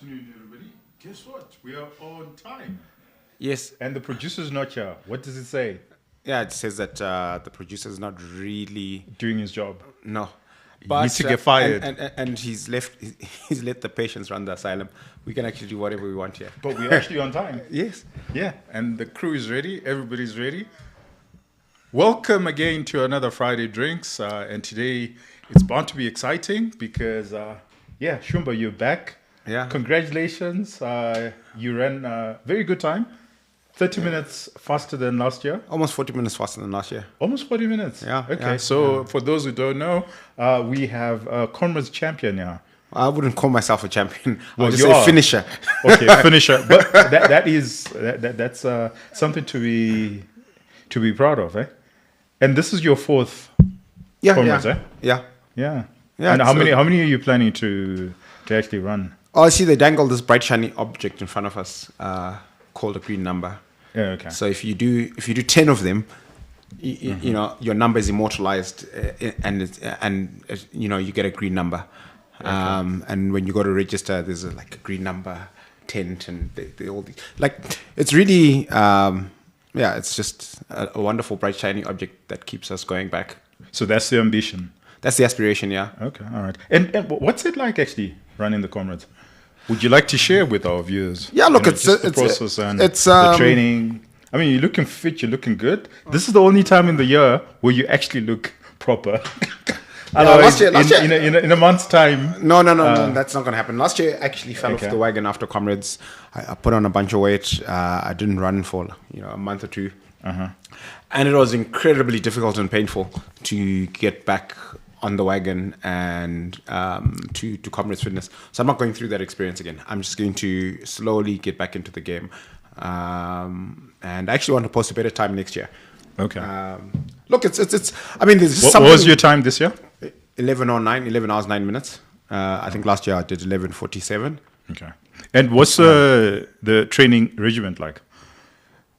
afternoon, everybody. Guess what? We are on time. Yes. And the producer's not here. What does it say? Yeah, it says that the producer is not really Doing his job. no. He needs to get fired. And he's let the patients run the asylum. We can actually do whatever we want here. But we're actually on time. Yes. Yeah, and the crew is ready. Everybody's ready. Welcome again to another Friday Drinks. And today it's bound to be exciting because, Shumba, you're back. Yeah. Congratulations. You ran a very good time. 30 minutes faster than last year. Almost 40 minutes faster than last year. Almost 40 minutes. Yeah. Okay, for those who don't know, we have a Comrades champion now. I wouldn't call myself a champion. I Well, would just you say are. finisher. Okay, finisher. But that's something to be proud of, eh? And this is your fourth Comrades, eh? Yeah. Yeah. Yeah, And it's how many are you planning to actually run? Oh, I see they dangled this bright shiny object in front of us called a green number. Yeah, okay. So if you do 10 of them, you know your number is immortalized, and you get a green number. And when you go to register, there's a green number tent, and they all it's really it's just a wonderful bright shiny object that keeps us going back. So that's the ambition. That's the aspiration, yeah. Okay, all right. And what's it like actually running the Comrades? Would you like to share with our viewers? Yeah, look, it's the process and it's the training. I mean, you're looking fit, you're looking good. This is the only time in the year where you actually look proper. Last year, in a month's time. No, that's not going to happen. Last year, I actually fell off the wagon after Comrades. I put on a bunch of weight. I didn't run for a month or two, and it was incredibly difficult and painful to get back on the wagon and to Comrades Fitness. So I'm not going through that experience again. I'm just going to slowly get back into the game, and I actually want to post a better time next year. Okay. Look, it's. I mean, there's what something. was your time this year? 11 hours 9 minutes. I think last year I did 11:47. Okay. And what's the training regiment like?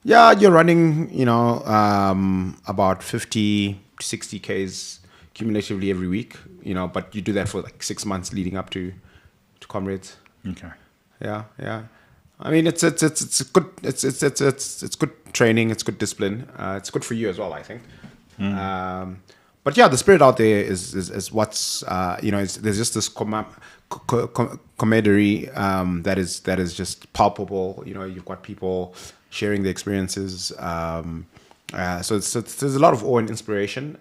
Yeah, you're running, about 50 to 60 Ks cumulatively every week, but you do that for 6 months leading up to Comrades. Okay. Yeah. I mean, it's good. It's good training. It's good discipline. It's good for you as well, I think. But yeah, the spirit out there is what's there's just this camaraderie that is just palpable. You've got people sharing their experiences. So there's a lot of awe and inspiration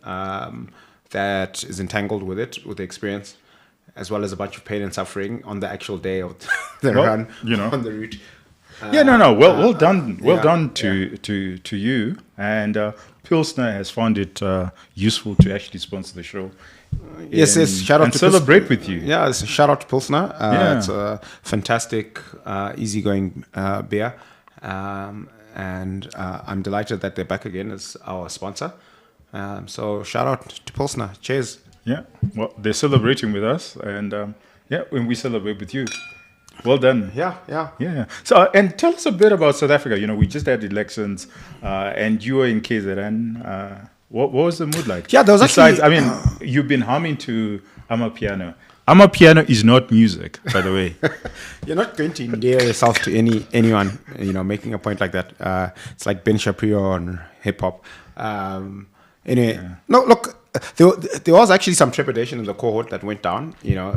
that is entangled with it, with the experience, as well as a bunch of pain and suffering on the actual day of the run on the route. Well done to you. And Pilsner has found it useful to actually sponsor the show. Yes. Shout out and to celebrate with you. Yeah, shout out to Pilsner. It's a fantastic, easygoing beer. And I'm delighted that they're back again as our sponsor. So shout out to Pilsner. Cheers. Yeah, well, they're celebrating with us, and when we celebrate with you. Well done. Yeah. So, and tell us a bit about South Africa. We just had elections, and you were in KZN. What was the mood like? Yeah, there was you've been humming to Amapiano. Amapiano is not music, by the way. You're not going to endear yourself to anyone, making a point like that. It's like Ben Shapiro on hip hop. No, look, there was actually some trepidation in the cohort that went down,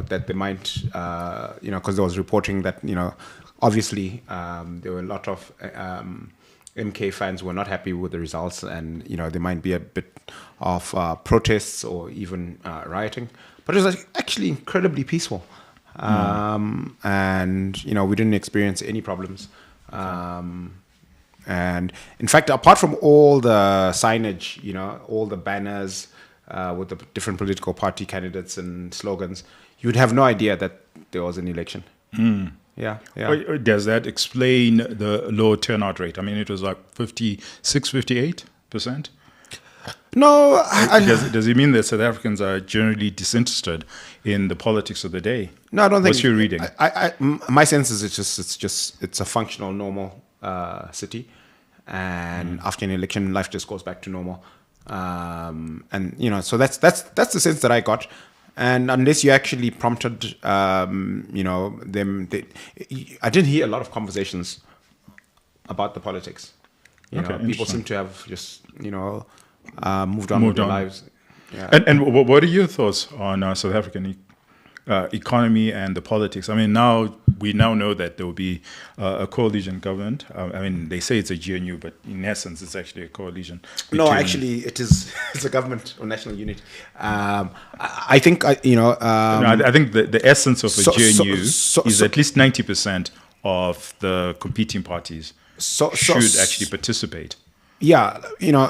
that they might, because there was reporting that, obviously there were a lot of MK fans who were not happy with the results, and, there might be a bit of protests or even rioting. But it was actually incredibly peaceful. And, we didn't experience any problems. And in fact, apart from all the signage, all the banners with the different political party candidates and slogans, you would have no idea that there was an election. Yeah. Does that explain the low turnout rate? I mean, it was like 56, 58%? No. Does it mean that South Africans are generally disinterested in the politics of the day? No, I don't think. What's your reading? My sense is it's a functional, normal city, and after an election, life just goes back to normal. And so that's the sense that I got. And unless you actually prompted, them, I didn't hear a lot of conversations about the politics. People seem to have just, moved on with their lives. Yeah. And what are your thoughts on South African economy and the politics? I mean, we now know that there will be a coalition government. They say it's a GNU, but in essence, it's actually a coalition. No, actually, it's a government or national unity. I think, I think the essence of a GNU is at least 90% of the competing parties should actually participate. Yeah,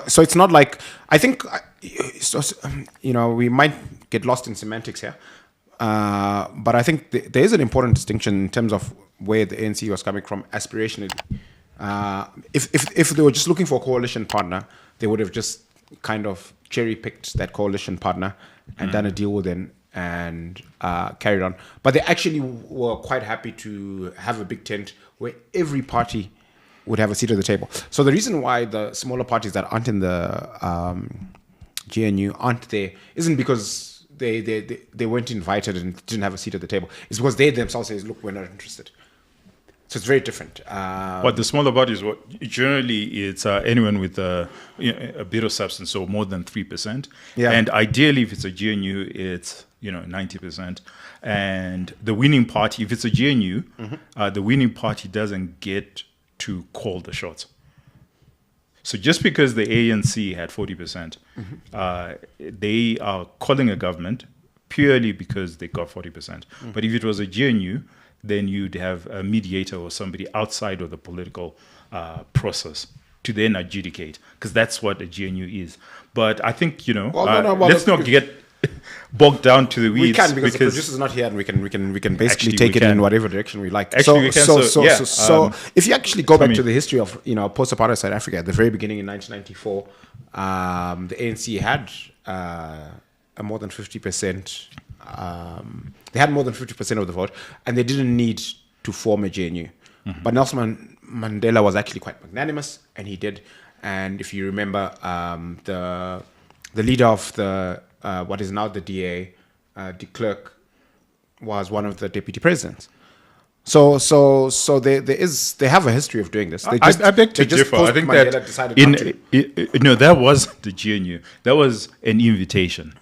so it's not like, I think, we might get lost in semantics here. But I think there is an important distinction in terms of where the ANC was coming from aspirationally. If they were just looking for a coalition partner, they would have just kind of cherry-picked that coalition partner and done a deal with them and carried on. But they actually were quite happy to have a big tent where every party would have a seat at the table. So the reason why the smaller parties that aren't in the GNU aren't there isn't because they weren't invited and didn't have a seat at the table. It's because they themselves say, look, we're not interested. So it's very different. But the smaller bodies, generally it's anyone with a bit of substance, so more than 3%. Yeah. And ideally, if it's a GNU, it's 90%. And the winning party, if it's a GNU, the winning party doesn't get to call the shots. So just because the ANC had 40%, they are calling a government purely because they got 40%. But if it was a GNU, then you'd have a mediator or somebody outside of the political process to then adjudicate, because that's what a GNU is. But I think, let's not get bogged down to the weeds. We can, because the producer's not here, and we can basically take it in whatever direction we like. Actually, we can. So if you actually go back to the history of post-apartheid South Africa, at the very beginning in 1994, the ANC had a more than 50%. They had more than 50% of the vote, and they didn't need to form a GNU. But Nelson Mandela was actually quite magnanimous, and he did. And if you remember, the leader of the what is now the DA, de Klerk, was one of the deputy presidents. So they have a history of doing this. I beg to differ. I think that that wasn't the GNU. That was an invitation.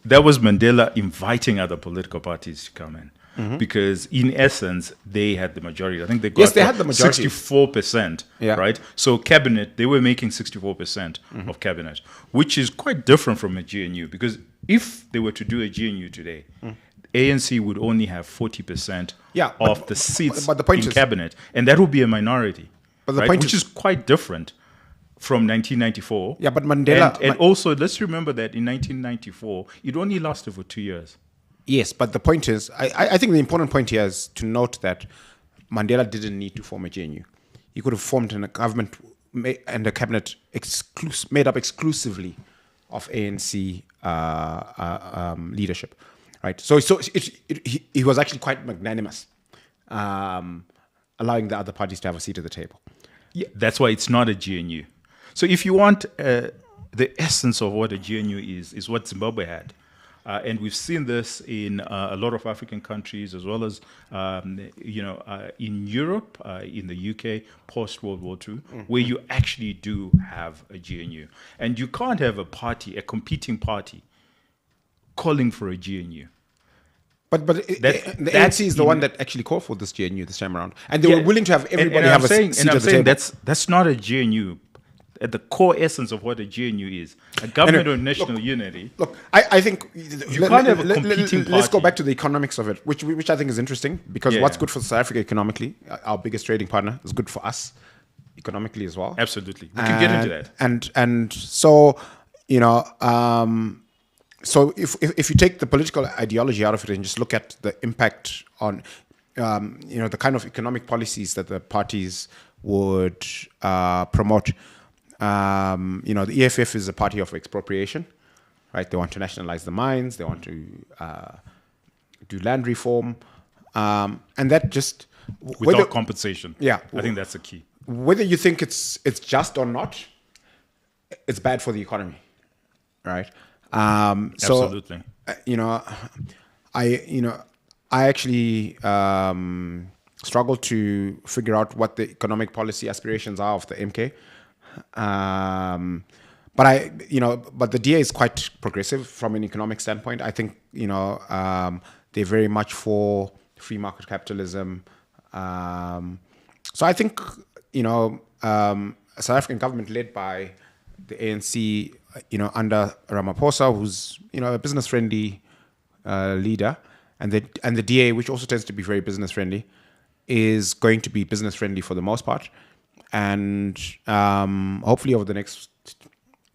That was Mandela inviting other political parties to come in. Because in essence, they had the majority. I think they got had the majority. 64%, right? So cabinet, they were making 64% of cabinet, which is quite different from a GNU. Because if they were to do a GNU today, ANC would only have 40% of the seats in cabinet. And that would be a minority, which is quite different from 1994. Yeah, but Mandela... And also, let's remember that in 1994, it only lasted for 2 years. Yes, but the point is, I think the important point here is to note that Mandela didn't need to form a GNU. He could have formed a government and a cabinet made up exclusively of ANC leadership, right? So he was actually quite magnanimous, allowing the other parties to have a seat at the table. Yeah, that's why it's not a GNU. So if you want the essence of what a GNU is what Zimbabwe had. And we've seen this in a lot of African countries, as well as in Europe, in the UK, post World War II, where you actually do have a GNU, and you can't have a competing party, calling for a GNU. But the ANC is the one that actually called for this GNU this time around, and they were willing to have everybody have a seat at the table. That's not a GNU. At the core essence of what a GNU is, a government of national unity. Look, I think you can't have a competing party. Let's go back to the economics of it, which I think is interesting, because what's good for South Africa economically, our biggest trading partner, is good for us economically as well. Absolutely, we can get into that. And so so if you take the political ideology out of it and just look at the impact on the kind of economic policies that the parties would promote. The EFF is a party of expropriation, right? They want to nationalize the mines. They want to do land reform, and that just without compensation. Yeah, I think that's the key. Whether you think it's just or not, it's bad for the economy, right? Absolutely. you know, I actually struggle to figure out what the economic policy aspirations are of the MK. But the DA is quite progressive from an economic standpoint. I think, they're very much for free market capitalism. So I think, a South African government led by the ANC, under Ramaphosa, who's, a business-friendly leader, and the DA, which also tends to be very business-friendly, is going to be business-friendly for the most part. And hopefully over the next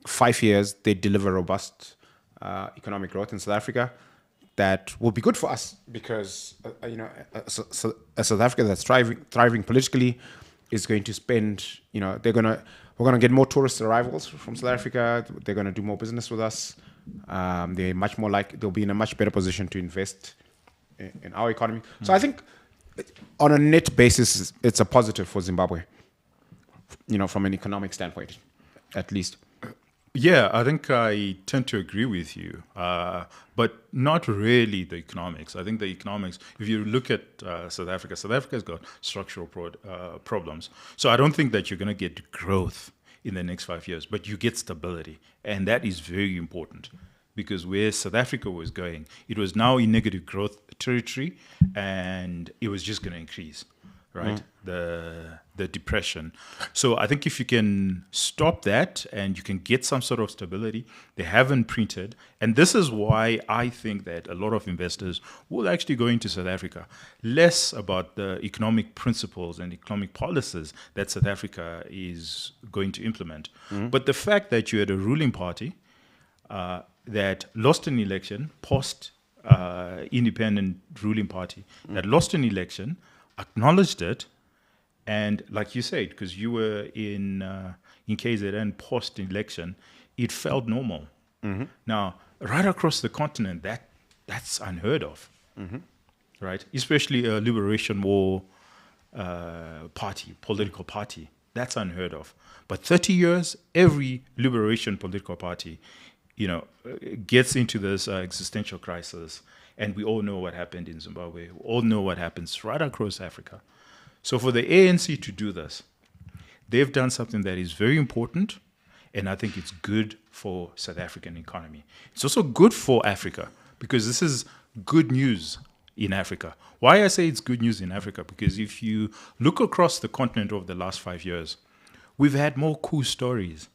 5 years, they deliver robust economic growth in South Africa that will be good for us because, a South Africa that's thriving politically is going to spend, we're going to get more tourist arrivals from South Africa. They're going to do more business with us. They're much more they'll be in a much better position to invest in our economy. So I think on a net basis, it's a positive for Zimbabwe, from an economic standpoint, at least. Yeah, I think I tend to agree with you, but not really the economics. I think the economics, if you look at South Africa's got structural problems. So I don't think that you're going to get growth in the next 5 years, but you get stability. And that is very important because where South Africa was going, it was now in negative growth territory and it was just going to increase. Right, the depression. So I think if you can stop that and you can get some sort of stability, they haven't printed, and this is why I think that a lot of investors will actually go into South Africa, less about the economic principles and economic policies that South Africa is going to implement, but the fact that you had a ruling party that lost an election, independent ruling party that lost an election, acknowledged it, and like you said, because you were in KZN post-election, it felt normal. Now, right across the continent, that's unheard of, right? Especially a liberation war political party, that's unheard of. But 30 years, every liberation political party, gets into this existential crisis. And we all know what happened in Zimbabwe. We all know what happens right across Africa. So for the ANC to do this, they've done something that is very important, and I think it's good for South African economy. It's also good for Africa because this is good news in Africa. Why I say it's good news in Africa? Because if you look across the continent over the last 5 years, we've had more coup stories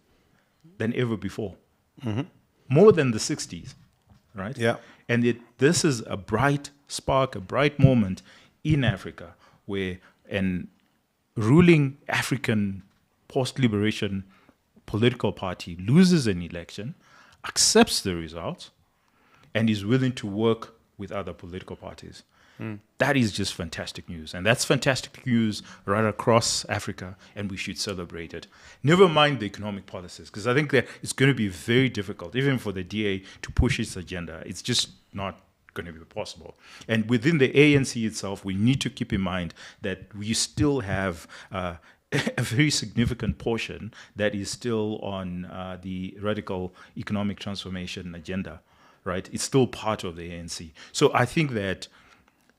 than ever before. More than the 60s, right? Yeah. And this is a bright spark, a bright moment in Africa where an ruling African post-liberation political party loses an election, accepts the results, and is willing to work with other political parties. That is just fantastic news. And that's fantastic news right across Africa, and we should celebrate it. Never mind the economic policies, because I think that it's going to be very difficult, even for the DA, to push its agenda. It's just not going to be possible. And within the ANC itself, we need to keep in mind that we still have a very significant portion that is still on the radical economic transformation agenda, right? It's still part of the ANC. So I think that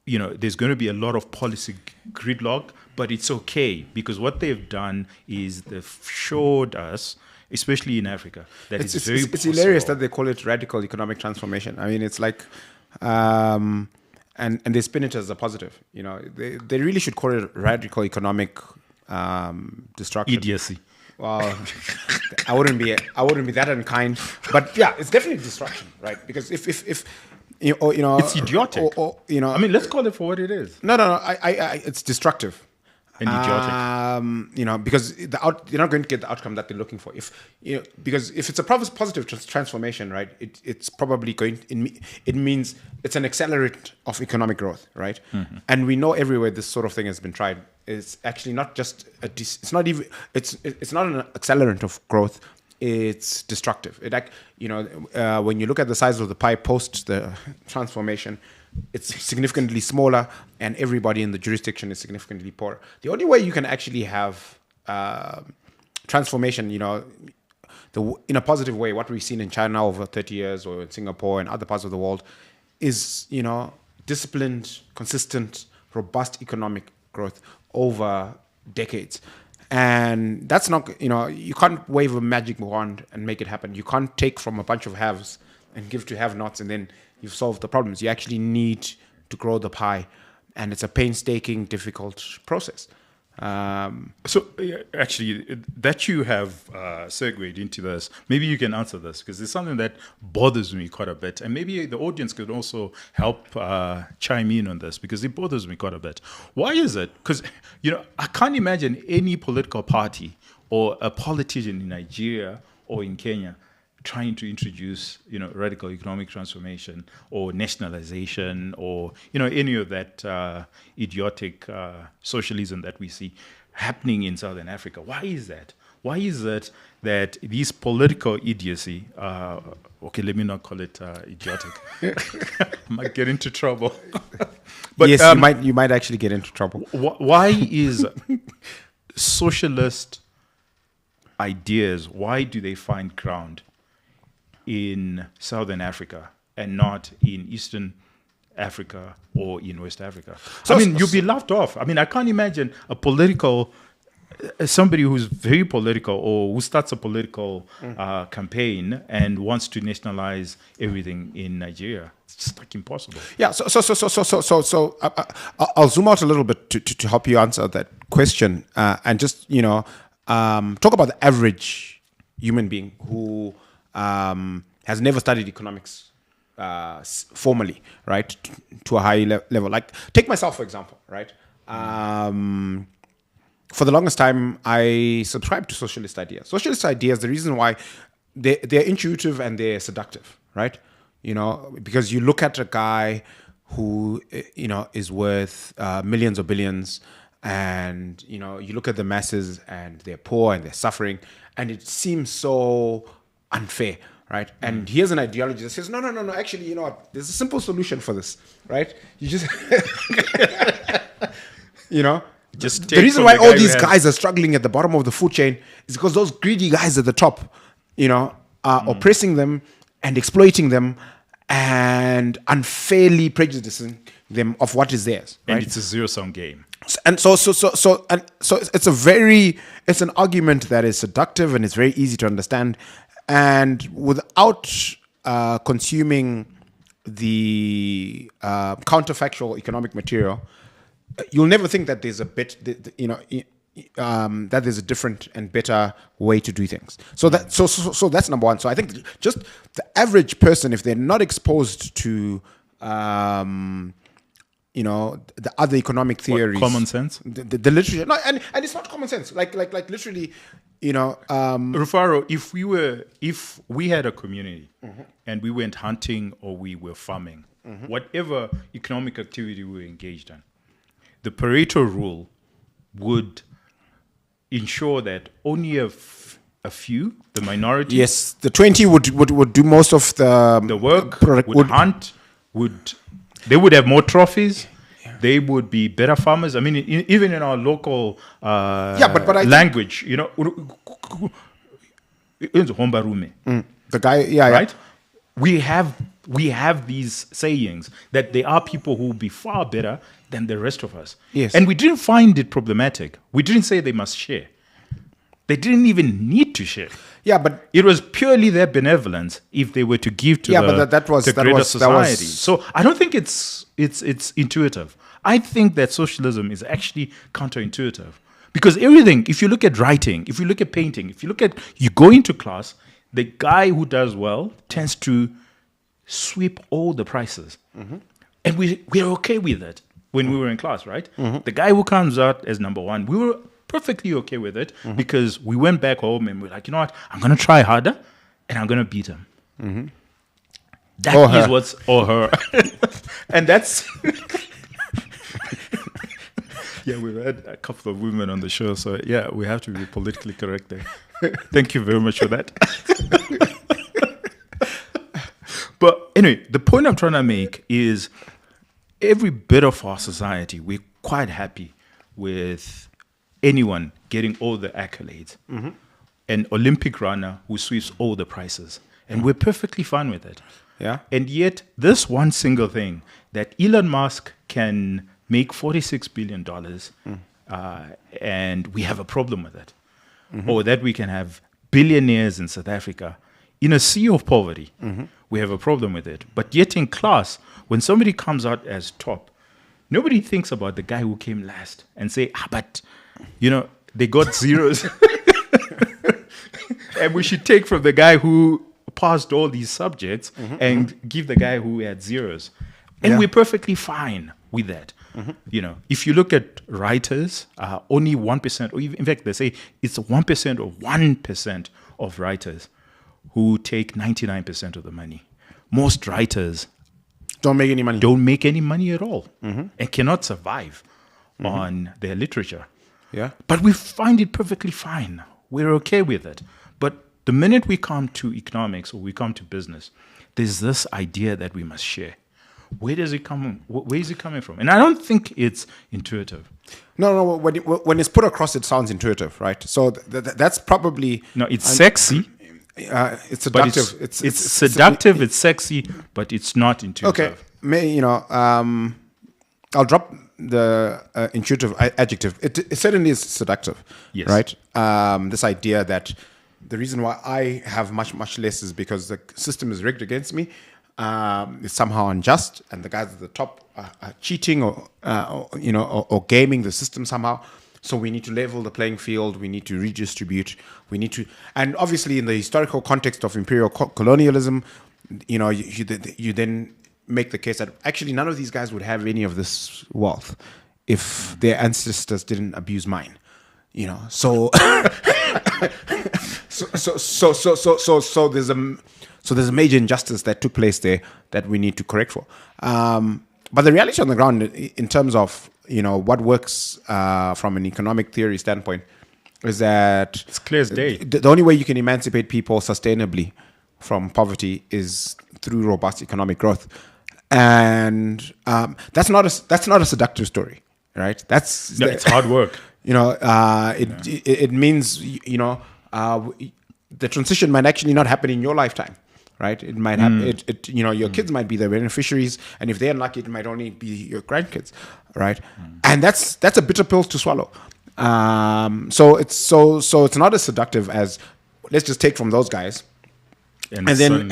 there's going to be a lot of policy gridlock, but it's okay because what they've done is they've showed us, especially in Africa, that it's hilarious that they call it radical economic transformation. I mean, it's like, and they spin it as a positive. They really should call it radical economic destruction. Idiocy. Well, I wouldn't be that unkind, but yeah, it's definitely destruction, right? Because if it's idiotic. I mean, let's call it for what it is. No. It's destructive and idiotic. Because you're not going to get the outcome that they're looking for. Because if it's a positive transformation, right? It's probably it means it's an accelerant of economic growth, right? And we know everywhere this sort of thing has been tried. It's actually not just it's not an accelerant of growth. It's destructive. When you look at the size of the pie post the transformation, it's significantly smaller, and everybody in the jurisdiction is significantly poorer. The only way you can actually have transformation, in a positive way, what we've seen in China over 30 years or in Singapore and other parts of the world is, disciplined, consistent, robust economic growth over decades. And that's not, you can't wave a magic wand and make it happen. You can't take from a bunch of haves and give to have-nots and then you've solved the problems. You actually need to grow the pie. And it's a painstaking, difficult process. Actually, that you have segued into this, maybe you can answer this, because it's something that bothers me quite a bit. And maybe the audience could also help chime in on this, because it bothers me quite a bit. Why is it? Because, I can't imagine any political party or a politician in Nigeria or in Kenya trying to introduce, radical economic transformation or nationalization or, any of that idiotic socialism that we see happening in Southern Africa. Why is that? Why is it that these political idiocy, okay, let me not call it idiotic. I might get into trouble. But yes, you might actually get into trouble. Why is socialist ideas, why do they find ground in Southern Africa and not in Eastern Africa or in West Africa? You'll be laughed off. I can't imagine somebody who's very political or who starts a political campaign and wants to nationalize everything in Nigeria. It's just like impossible. Yeah. So I'll zoom out a little bit to help you answer that question and just talk about the average human being who has never studied economics formally, right, to a high level. Like, take myself, for example, right? For the longest time, I subscribed to socialist ideas. Socialist ideas, the reason why they're intuitive and they're seductive, right? Because you look at a guy who, is worth millions or billions, and, you look at the masses and they're poor and they're suffering, and it seems so unfair, right? And here's an ideology that says, no, actually, there's a simple solution for this, right? You just, just the reason why all these guys are struggling at the bottom of the food chain is because those greedy guys at the top, are oppressing them and exploiting them and unfairly prejudicing them of what is theirs, right? And it's a zero-sum game. And so it's an argument that is seductive and it's very easy to understand, and without consuming the counterfactual economic material, you'll never think that there's that there's a different and better way to do things. So that's number one. So I think just the average person, if they're not exposed to the other economic theories, common sense, the literature, no, and it's not common sense. Like literally, Rufaro, if we had a community and we went hunting or we were farming, whatever economic activity we were engaged in, the Pareto rule would ensure that only a few, the minority, yes, the 20 would do most of the work, would hunt, they would have more trophies. Yeah. They would be better farmers. Even in our local language, the guy, right? Yeah. We have these sayings that there are people who will be far better than the rest of us. Yes. And we didn't find it problematic. We didn't say they must share. They didn't even need to share. Yeah, but it was purely their benevolence if they were to give to the greater society. So I don't think it's intuitive. I think that socialism is actually counterintuitive. Because everything, if you look at writing, if you look at painting, you go into class, the guy who does well tends to sweep all the prices. And we're okay with it when we were in class, right? The guy who comes out as number one, we were perfectly okay with it because we went back home and we're like, you know what? I'm going to try harder and I'm going to beat him. That is what's, or her. And that's... Yeah, we've had a couple of women on the show, so yeah, we have to be politically correct there. Thank you very much for that. But anyway, the point I'm trying to make is every bit of our society, we're quite happy with anyone getting all the accolades. an Olympic runner who sweeps all the prizes. And we're perfectly fine with it. Yeah. And yet, this one single thing that Elon Musk can make $46 billion, and we have a problem with it. Or that we can have billionaires in South Africa in a sea of poverty. We have a problem with it. But yet in class, when somebody comes out as top, nobody thinks about the guy who came last and say, but, they got zeros. And we should take from the guy who passed all these subjects and give the guy who had zeros. And we're perfectly fine with that. If you look at writers, only 1%, or even, in fact, they say it's 1% or 1% of writers who take 99% of the money. Most writers don't make any money. Don't make any money at all and cannot survive on their literature. Yeah. But we find it perfectly fine. We're okay with it. But the minute we come to economics or we come to business, there's this idea that we must share. Where does it come? Where is it coming from? And I don't think it's intuitive. No. When it's put across, it sounds intuitive, right? So that's probably it's sexy. It's seductive. It's seductive. It's sexy, but it's not intuitive. Okay, I'll drop the intuitive adjective. It certainly is seductive. Yes. Right. This idea that the reason why I have much less is because the system is rigged against me. Is somehow unjust, and the guys at the top are cheating or gaming the system somehow. So we need to level the playing field. We need to redistribute. And obviously in the historical context of imperial colonialism, you then make the case that actually none of these guys would have any of this wealth if their ancestors didn't abuse mine. So there's a major injustice that took place there that we need to correct for. But the reality on the ground, in terms of what works from an economic theory standpoint, is that it's clear as day. The only way you can emancipate people sustainably from poverty is through robust economic growth, and that's not a seductive story, right? It's hard work. It means the transition might actually not happen in your lifetime. Right, it might happen. Your kids might be the beneficiaries, and if they're unlucky, it might only be your grandkids, right? And that's a bitter pill to swallow. So it's not as seductive as let's just take from those guys, and then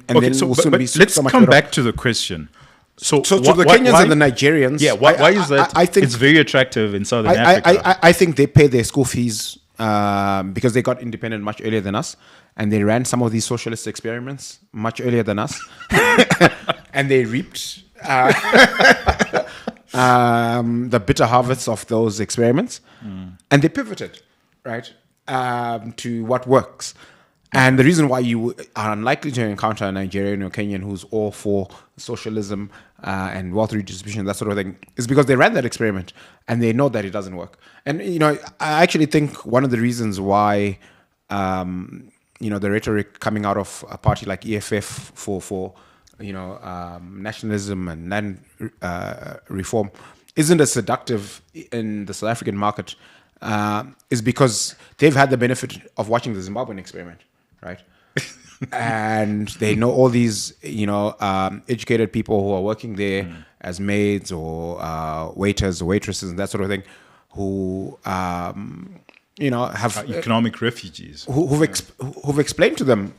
we'll soon be let's so much come better. back to the question. So to the Kenyans and the Nigerians, why is that? I think it's very attractive in Southern Africa. I think they pay their school fees because they got independent much earlier than us. And they ran some of these socialist experiments much earlier than us. And they reaped the bitter harvests of those experiments. And they pivoted, right, to what works. And the reason why you are unlikely to encounter a Nigerian or Kenyan who's all for socialism and wealth redistribution, that sort of thing, is because they ran that experiment and they know that it doesn't work. And, I actually think one of the reasons why... the rhetoric coming out of a party like EFF for nationalism and land reform isn't as seductive in the South African market is because they've had the benefit of watching the Zimbabwean experiment, right? And they know all these, educated people who are working there as maids or waiters or waitresses and that sort of thing, who... have economic refugees who've explained to them,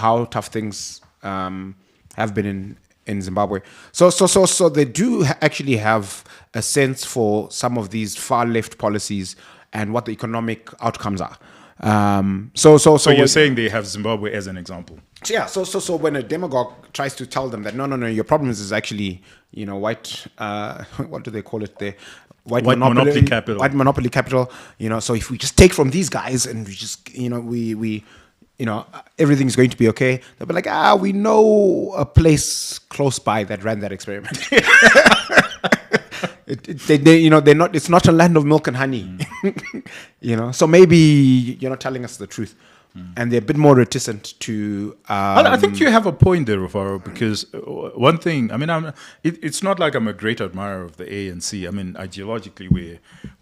how tough things have been in Zimbabwe. So they do actually have a sense for some of these far left policies and what the economic outcomes are. So you're saying they have Zimbabwe as an example? Yeah. So when a demagogue tries to tell them that no, your problem is actually white. What do they call it there? White monopoly capital. White monopoly capital. So if we just take from these guys and we just we everything's going to be okay. They'll be like, we know a place close by that ran that experiment. They're not. It's not a land of milk and honey. So maybe you're not telling us the truth. And they're a bit more reticent to... I think you have a point there, Rufaro, because one thing, it's not like I'm a great admirer of the ANC. Ideologically,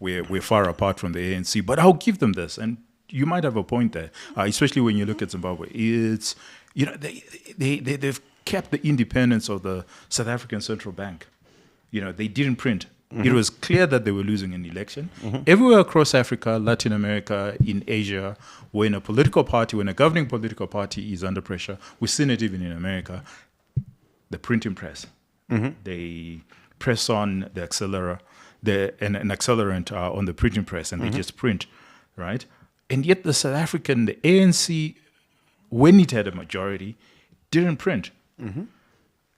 we're far apart from the ANC, but I'll give them this. And, you might have a point there, especially when you look at Zimbabwe. It's, they've kept the independence of the South African Central Bank. They didn't print. It was clear that they were losing an election. Everywhere across Africa, Latin America, in Asia, when a governing political party is under pressure, we've seen it even in America, the printing press. They press on the accelerator, an accelerant on the printing press, and they just print, right? And yet the ANC, when it had a majority, didn't print.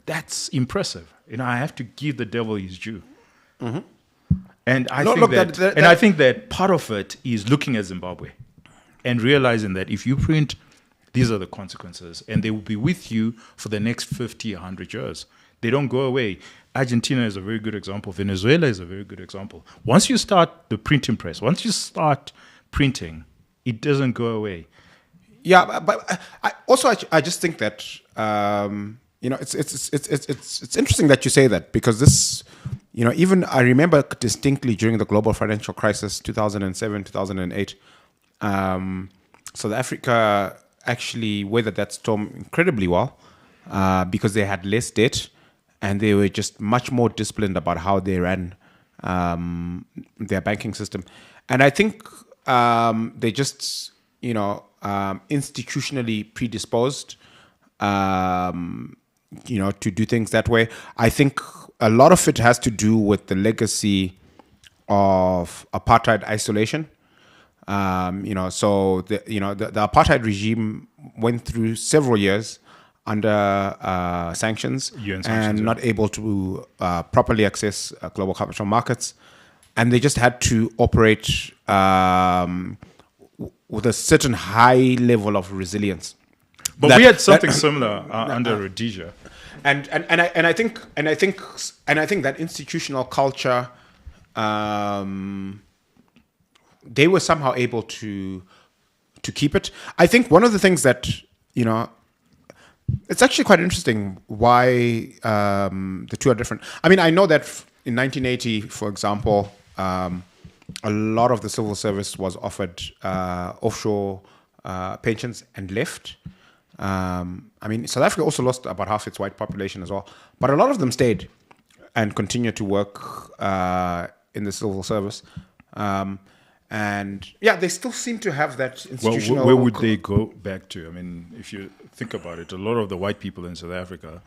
That's impressive. I have to give the devil his due. And I think that part of it is looking at Zimbabwe and realizing that if you print, these are the consequences, and they will be with you for the next 50, 100 years. They don't go away. Argentina is a very good example. Venezuela is a very good example. Once you start the printing press, once you start printing, it doesn't go away. Yeah, but I just think that it's interesting that you say that, because this, even I remember distinctly during the global financial crisis, 2007, 2008, South Africa actually weathered that storm incredibly well, because they had less debt and they were just much more disciplined about how they ran their banking system. And I think they just, institutionally predisposed, to do things that way. I think a lot of it has to do with the legacy of apartheid isolation. So the apartheid regime went through several years under sanctions, and not able to properly access global capital markets, and they just had to operate with a certain high level of resilience. But we had something similar under Rhodesia, and I think that institutional culture, they were somehow able to keep it. I think one of the things that it's actually quite interesting why the two are different. I mean, I know that in 1980, for example, a lot of the civil service was offered offshore pensions and left. I mean, South Africa also lost about half its white population as well, but a lot of them stayed and continued to work in the civil service. And yeah, they still seem to have that institutional... Well, where would they go back to? I mean, if you think about it, a lot of the white people in South Africa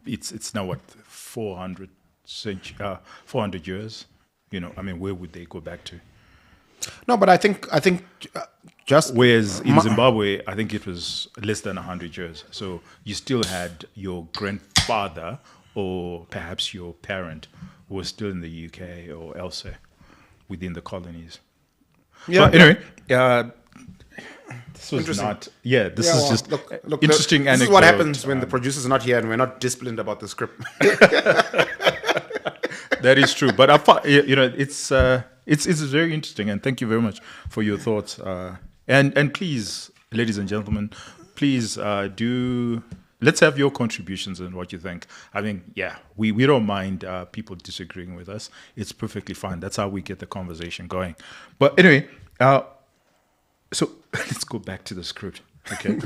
it's now 400 years. I mean, where would they go back to? No, but I think just... Whereas in Zimbabwe, I think it was less than 100 years. So you still had your grandfather or perhaps your parent who was still in the UK or elsewhere within the colonies. Yeah. But anyway, this was not... Yeah, this is just look, interesting anecdote. This is what happens when the producer's not here and we're not disciplined about the script. That is true. But it's very interesting, and thank you very much for your thoughts. And please, ladies and gentlemen, please let's have your contributions and what you think. I mean, yeah, we don't mind people disagreeing with us. It's perfectly fine. That's how we get the conversation going. But anyway, so let's go back to the script, okay?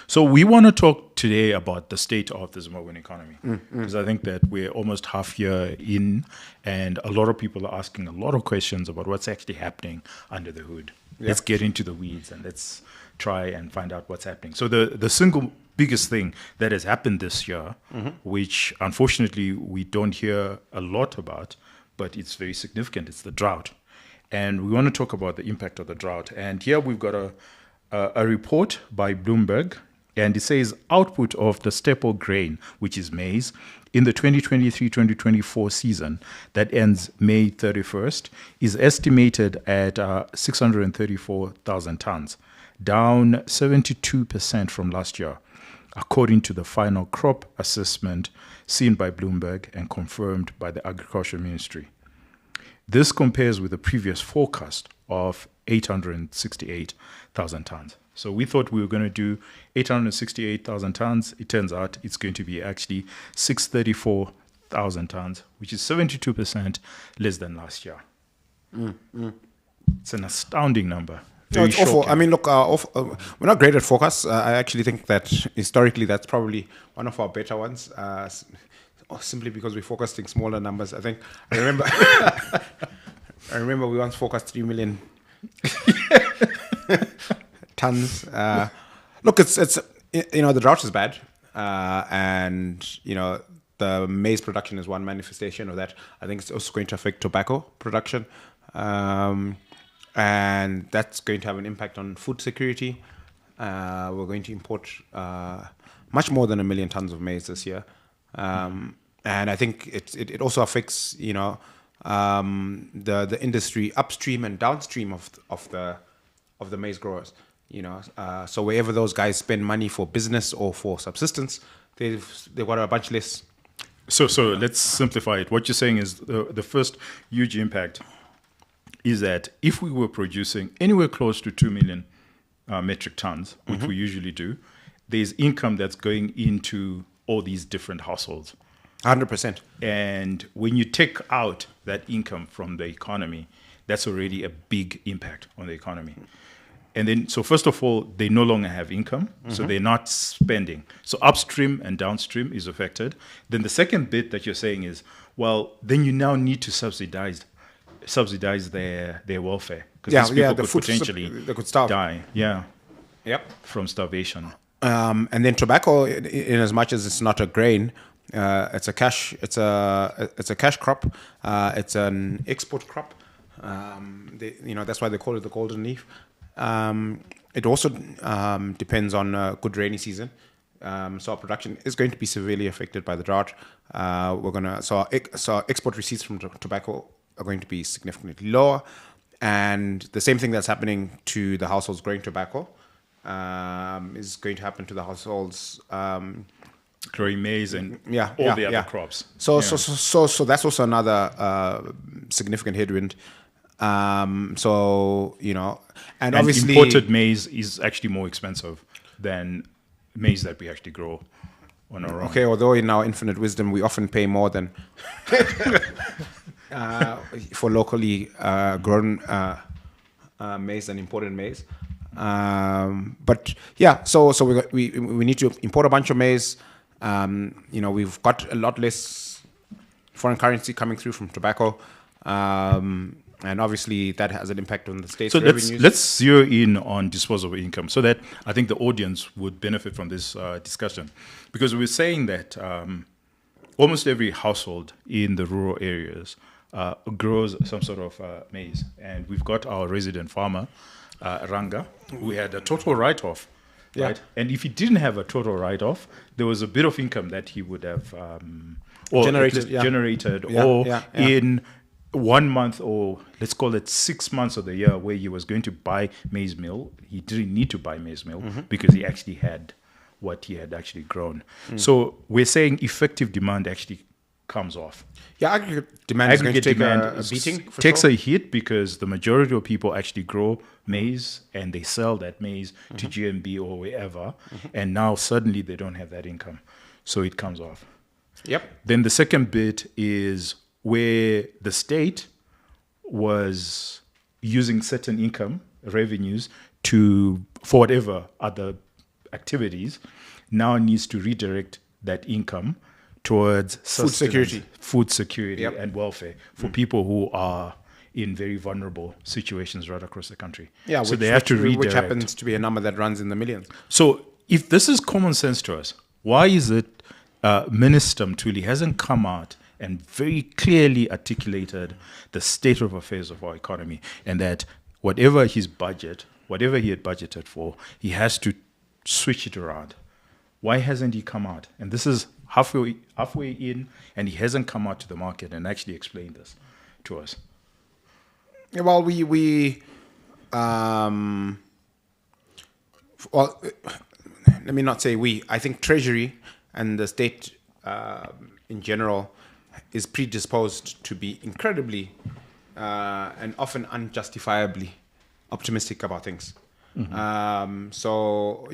So we want to talk today about the state of the Zimbabwean economy, because I think that we're almost half year in, and a lot of people are asking a lot of questions about what's actually happening under the hood. Yeah. Let's get into the weeds and let's try and find out what's happening. So the single biggest thing that has happened this year, which unfortunately we don't hear a lot about, but it's very significant, it's the drought. And we want to talk about the impact of the drought. And here we've got a report by Bloomberg, and it says output of the staple grain, which is maize, in the 2023-2024 season that ends May 31st is estimated at 634,000 tons, down 72% from last year, according to the final crop assessment seen by Bloomberg and confirmed by the Agriculture Ministry. This compares with the previous forecast of 868,000 tons. So we thought we were going to do 868,000 tons. It turns out it's going to be actually 634,000 tons, which is 72% less than last year. It's an astounding number. No, Very it's awful. shocking. I mean, look, we're not great at forecasts. I actually think that historically that's probably one of our better ones, simply because we focused in smaller numbers. I remember, I remember we once forecast 3 million tons. Look, it's the drought is bad, and the maize production is one manifestation of that. I think it's also going to affect tobacco production. And that's going to have an impact on food security. We're going to import much more than 1 million tons of maize this year, and I think it also affects the industry upstream and downstream of the maize growers. So wherever those guys spend money for business or for subsistence, they've got a bunch less. So let's simplify it. What you're saying is the first huge impact is that if we were producing anywhere close to 2 million metric tons, which we usually do, there's income that's going into all these different households. 100%. And when you take out that income from the economy, that's already a big impact on the economy. And then, so first of all, they no longer have income, so they're not spending. So upstream and downstream is affected. Then the second bit that you're saying is, well, then you now need to subsidize their welfare, because these people could potentially they could starve. die from starvation. And then tobacco, in as much as it's not a grain, it's a cash crop. It's an export crop. That's why they call it the golden leaf. It also depends on a good rainy season. So our production is going to be severely affected by the drought. So our export receipts from tobacco are going to be significantly lower, and the same thing that's happening to the households growing tobacco is going to happen to the households growing maize and all the other crops. So that's also another significant headwind. And obviously imported maize is actually more expensive than maize that we actually grow on our own. Okay, although in our infinite wisdom we often pay more than for locally grown maize than imported maize. But yeah, so we need to import a bunch of maize. We've got a lot less foreign currency coming through from tobacco. And obviously that has an impact on the state's revenues. Let's zero in on disposable income so that I think the audience would benefit from this discussion. Because we're saying that almost every household in the rural areas grows some sort of maize. And we've got our resident farmer, Ranga, who had a total write-off. Yeah. Right? And if he didn't have a total write-off, there was a bit of income that he would have generated in 1 month, or let's call it 6 months of the year, where he was going to buy maize meal. He didn't need to buy maize meal because he actually had what he had actually grown. So we're saying effective demand actually comes off. Yeah, aggregate demand is going to take a beating. Takes a hit because the majority of people actually grow maize and they sell that maize to GMB or wherever, and now suddenly they don't have that income, so it comes off. Yep. Then the second bit is where the state was using certain income revenues for whatever other activities, now needs to redirect that income towards food security and welfare for people who are in very vulnerable situations right across the country. Yeah, so they have to redirect. Which happens to be a number that runs in the millions. So if this is common sense to us, why is it Minister Mtuli hasn't come out and very clearly articulated the state of affairs of our economy, and that whatever he had budgeted for, he has to switch it around? Why hasn't he come out? And this is halfway in, and he hasn't come out to the market and actually explained this to us. Yeah, well, let me not say we. I think Treasury and the state in general is predisposed to be incredibly and often unjustifiably optimistic about things. Although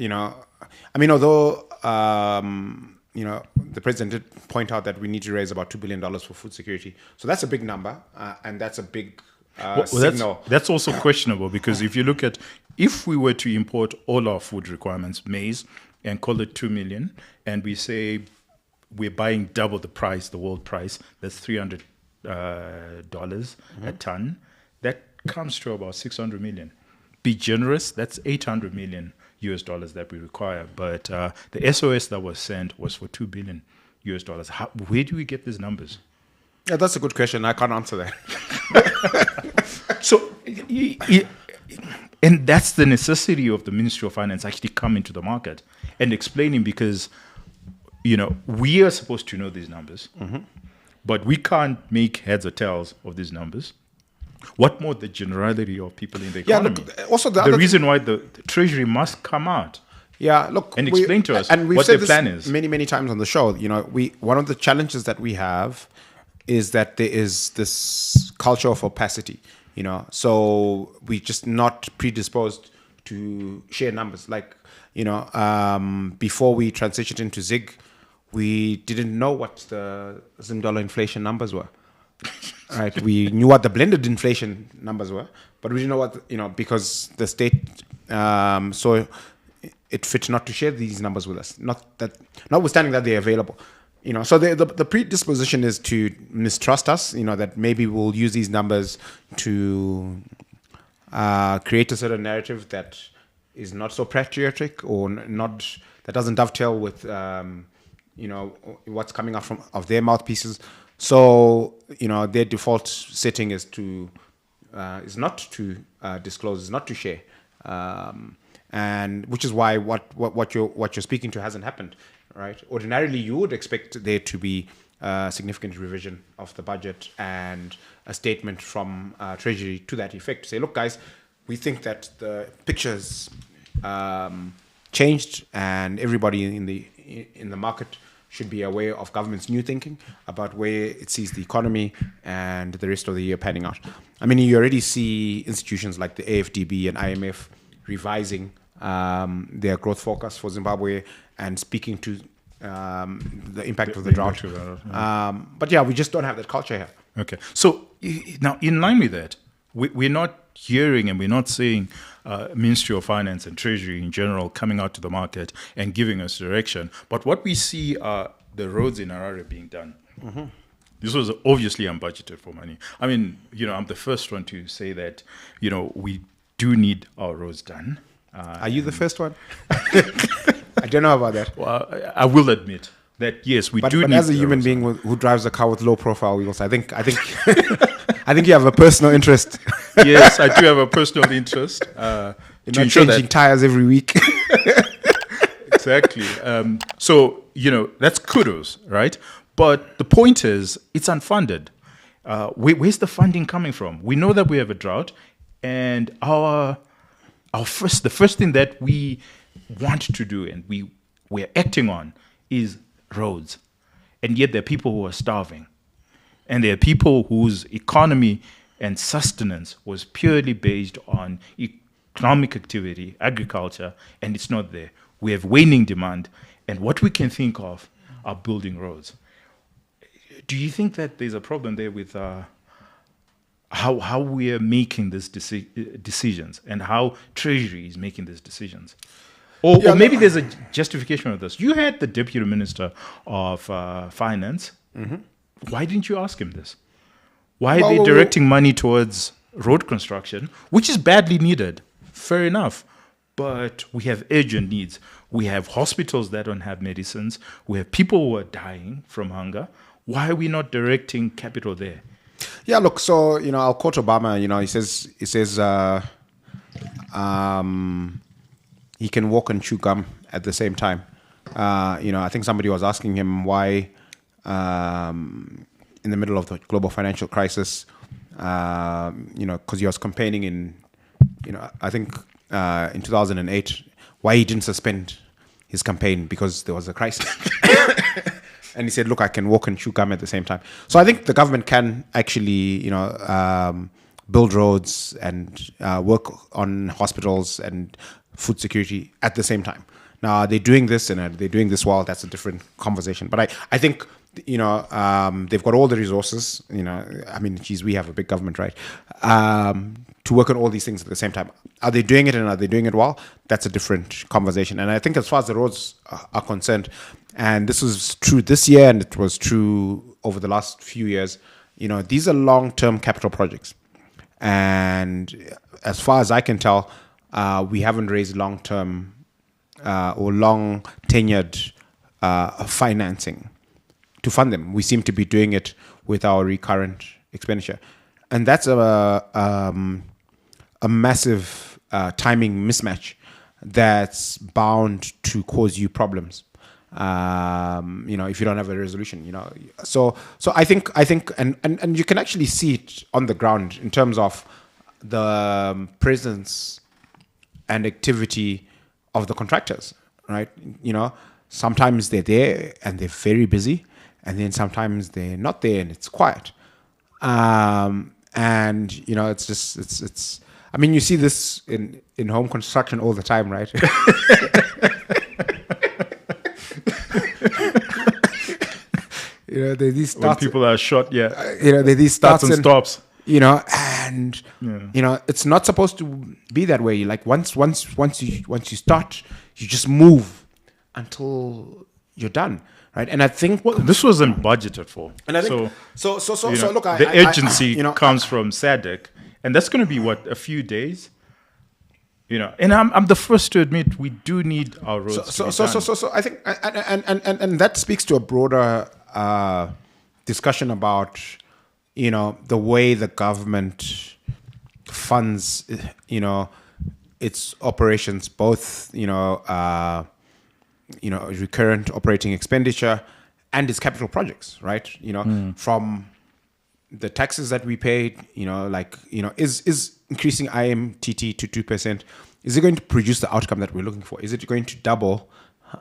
the president did point out that we need to raise about $2 billion for food security, so that's a big number, and that's a big signal. That's also questionable, because if we were to import all our food requirements, maize, and call it 2 million, and we say we're buying double the price, the world price, that's $300 a ton, that comes to about 600 million. Be generous, that's 800 million US dollars that we require. But the SOS that was sent was for 2 billion US dollars. Where do we get these numbers? Yeah, that's a good question. I can't answer that. So, and that's the necessity of the Ministry of Finance actually coming to the market and explaining, because, we are supposed to know these numbers, but we can't make heads or tails of these numbers. What more the generality of people in the economy? Yeah, look, also the reason why the Treasury must come out. Yeah, look, and explain to us and we've what said their plan is. Many times on the show. One of the challenges that we have is that there is this culture of opacity. So we're just not predisposed to share numbers. Like, before we transitioned into ZIG, we didn't know what the Zim dollar inflation numbers were. Right, we knew what the blended inflation numbers were, but we didn't know what, because the state so it fit not to share these numbers with us. Notwithstanding that they're available, So the predisposition is to mistrust us. That maybe we'll use these numbers to create a certain narrative that is not so patriotic, or that doesn't dovetail with what's coming out of their mouthpieces. So their default setting is not to disclose, is not to share, and which is why what you're speaking to hasn't happened, right? Ordinarily, you would expect there to be a significant revision of the budget and a statement from Treasury to that effect. Say, look, guys, we think that the picture's changed, and everybody in the market should be aware of government's new thinking about where it sees the economy and the rest of the year panning out. I mean, you already see institutions like the AFDB and IMF revising their growth forecast for Zimbabwe and speaking to the impact of the drought. But yeah, we just don't have that culture here. Okay. So now, in line with that, we're not hearing and we're not seeing Ministry of Finance and Treasury in general coming out to the market and giving us direction. But what we see are the roads in Harare being done. This was obviously unbudgeted for money. I mean, I'm the first one to say that, we do need our roads done. Are you the first one? I don't know about that. Well, I will admit that, yes, we do but need. As a human being who drives a car with low profile wheels, I think I think you have a personal interest. Yes, I do have a personal interest. You're not changing tires every week. Exactly. So, that's kudos, right? But the point is, it's unfunded. Where's the funding coming from? We know that we have a drought, and the first thing that we want to do and we're acting on is roads. And yet there are people who are starving. And there are people whose economy and sustenance was purely based on economic activity, agriculture, and it's not there. We have waning demand, and what we can think of are building roads. Do you think that there's a problem there with how we are making these decisions and how Treasury is making these decisions? Or maybe there's a justification of this. You had the Deputy Minister of Finance. Mm-hmm. Why didn't you ask him this? Why are they directing money towards road construction, which is badly needed? Fair enough. But we have urgent needs. We have hospitals that don't have medicines. We have people who are dying from hunger. Why are we not directing capital there? Yeah, look, so, I'll quote Obama, he says he can walk and chew gum at the same time. I think somebody was asking him why, in the middle of the global financial crisis, because he was campaigning in, I think in 2008, why he didn't suspend his campaign because there was a crisis. And he said, look, I can walk and chew gum at the same time. So I think the government can actually, build roads and work on hospitals and food security at the same time. Now, are they doing this and are they doing this well? That's a different conversation. But I think, they've got all the resources. I mean, geez, we have a big government, right? To work on all these things at the same time. Are they doing it and are they doing it well? That's a different conversation. And I think as far as the roads are concerned, and this was true this year and it was true over the last few years, these are long-term capital projects. And as far as I can tell, we haven't raised long-term or long-tenured financing to fund them. We seem to be doing it with our recurrent expenditure. And that's a massive timing mismatch that's bound to cause you problems. If you don't have a resolution, So I think, and you can actually see it on the ground in terms of the presence and activity of the contractors, right? Sometimes they're there and they're very busy, and then sometimes they're not there and it's quiet. It's I mean, you see this in home construction all the time, right? There's these starts, when people are shot, there's these starts and stops. It's not supposed to be that way. Like once you start, you just move until you're done, right? And I think this wasn't budgeted for. And I think so. Look, the urgency comes from SADC, and that's going to be a few days. And I'm the first to admit we do need our roads. So I think, and that speaks to a broader discussion about the way the government funds its operations, both recurrent operating expenditure and its capital projects, right? From the taxes that we paid, is increasing IMTT to 2%, is it going to produce the outcome that we're looking for? Is it going to double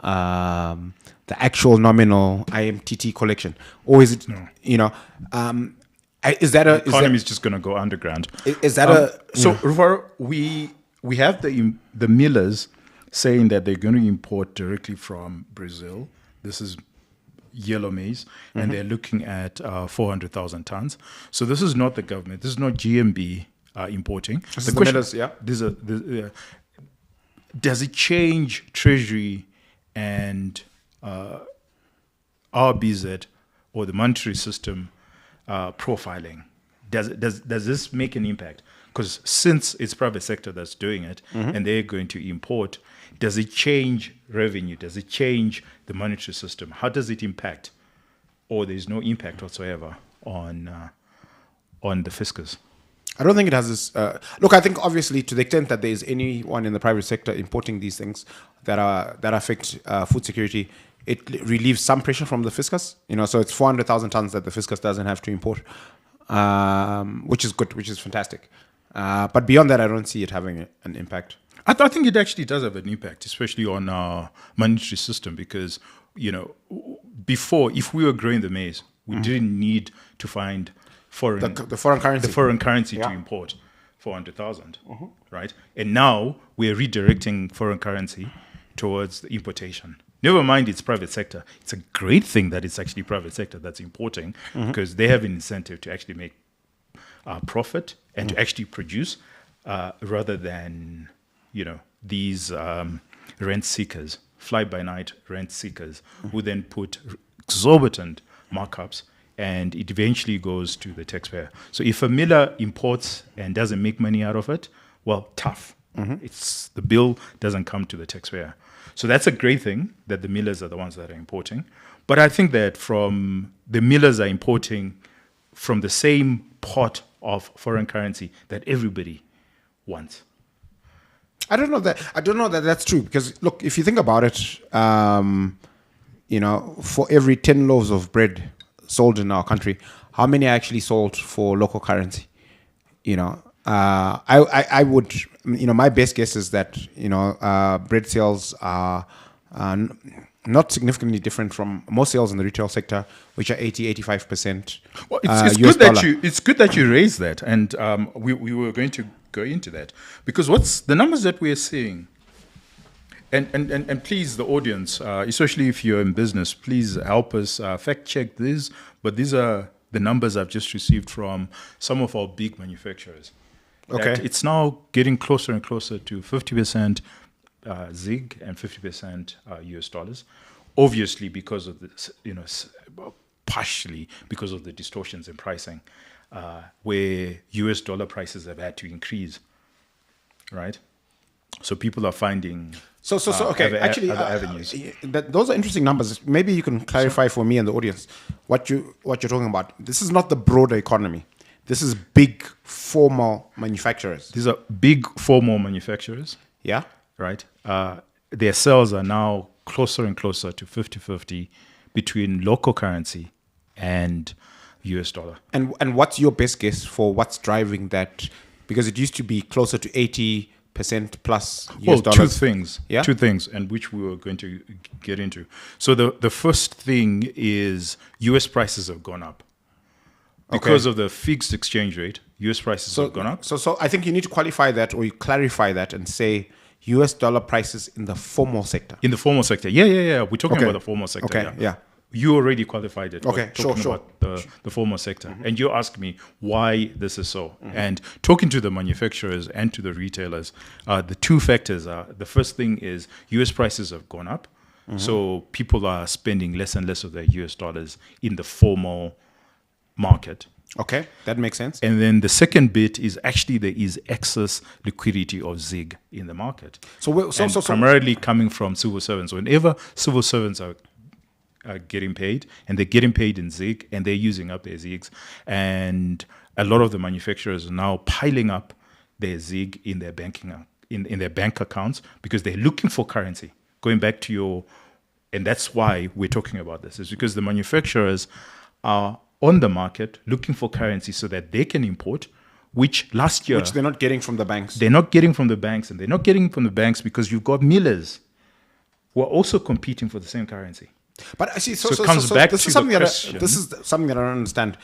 the actual nominal IMTT collection, or is it is that the economy is just going to go underground? Is that we have the millers saying that they're going to import directly from Brazil. This is yellow maize, and they're looking at 400,000 tons. So this is not the government. This is not GMB importing. This is the millers, yeah. Does it change Treasury and RBZ or the monetary system profiling? Does this make an impact? Because since it's private sector that's doing it, and they're going to import, does it change revenue? Does it change the monetary system? How does it impact? Or there's no impact whatsoever on the fiscus? I don't think it has this. Look, I think obviously to the extent that there is anyone in the private sector importing these things that affect food security, it relieves some pressure from the fiscus. So it's 400,000 tons that the fiscus doesn't have to import, which is good, which is fantastic. But beyond that, I don't see it having an impact. I think it actually does have an impact, especially on our monetary system, because before, if we were growing the maize, we didn't need to find the foreign currency to import 400,000, right? And now we're redirecting foreign currency towards the importation. Never mind it's private sector. It's a great thing that it's actually private sector that's importing, because they have an incentive to actually make profit and to actually produce rather than these rent seekers, fly-by-night rent seekers, who then put exorbitant markups, and it eventually goes to the taxpayer. So if a miller imports and doesn't make money out of it, well, tough. It's the bill doesn't come to the taxpayer. So that's a great thing that the millers are the ones that are importing. But I think that the millers are importing from the same pot of foreign currency that everybody wants. I don't know that that's true, because look, if you think about it, for every 10 loaves of bread sold in our country, how many are actually sold for local currency? I would, my best guess is that bread sales are not significantly different from most sales in the retail sector, which are 80-85%. Well, it's good that you raised that, and we were going to go into that, because what's the numbers that we're seeing, And please, the audience, especially if you're in business, please help us fact check this. But these are the numbers I've just received from some of our big manufacturers. Okay. That it's now getting closer and closer to 50% ZiG and 50% US dollars. Obviously, because of this, partially because of the distortions in pricing, where US dollar prices have had to increase, right? So people are finding okay. Actually, other avenues. Those are interesting numbers. Maybe you can clarify for me and the audience what you're talking about. This is not the broader economy. This is big formal manufacturers. These are big formal manufacturers. Yeah. Right. Their sales are now closer and closer to 50-50 between local currency and US dollar. And what's your best guess for what's driving that? Because it used to be closer to 80% plus US dollars. Two things. Yeah? Two things, and which we were going to get into. So the first thing is US prices have gone up. Because of the fixed exchange rate, US prices have gone up. So I think you need to qualify that, or you clarify that and say US dollar prices in the formal sector. In the formal sector. Yeah. We're talking about the formal sector. Okay, yeah. You already qualified it. Okay, talking sure. about the formal sector. And you ask me why this is so. And talking to the manufacturers and to the retailers, the two factors are, the first thing is US prices have gone up. So people are spending less and less of their US dollars in the formal market. Okay, that makes sense. And then the second bit is actually there is excess liquidity of ZiG in the market. So primarily coming from civil servants. Whenever civil servants are getting paid, and they're getting paid in ZiG, and they're using up their ZiGs, and a lot of the manufacturers are now piling up their ZiG in their banking in their bank accounts because they're looking for currency. Going back to and that's why we're talking about this, is because the manufacturers are on the market looking for currency so that they can import, which last year... Which they're not getting from the banks. They're not getting from the banks, and they're not getting from the banks because you've got millers who are also competing for the same currency. But I see, it comes back to the question. This is something that I don't understand.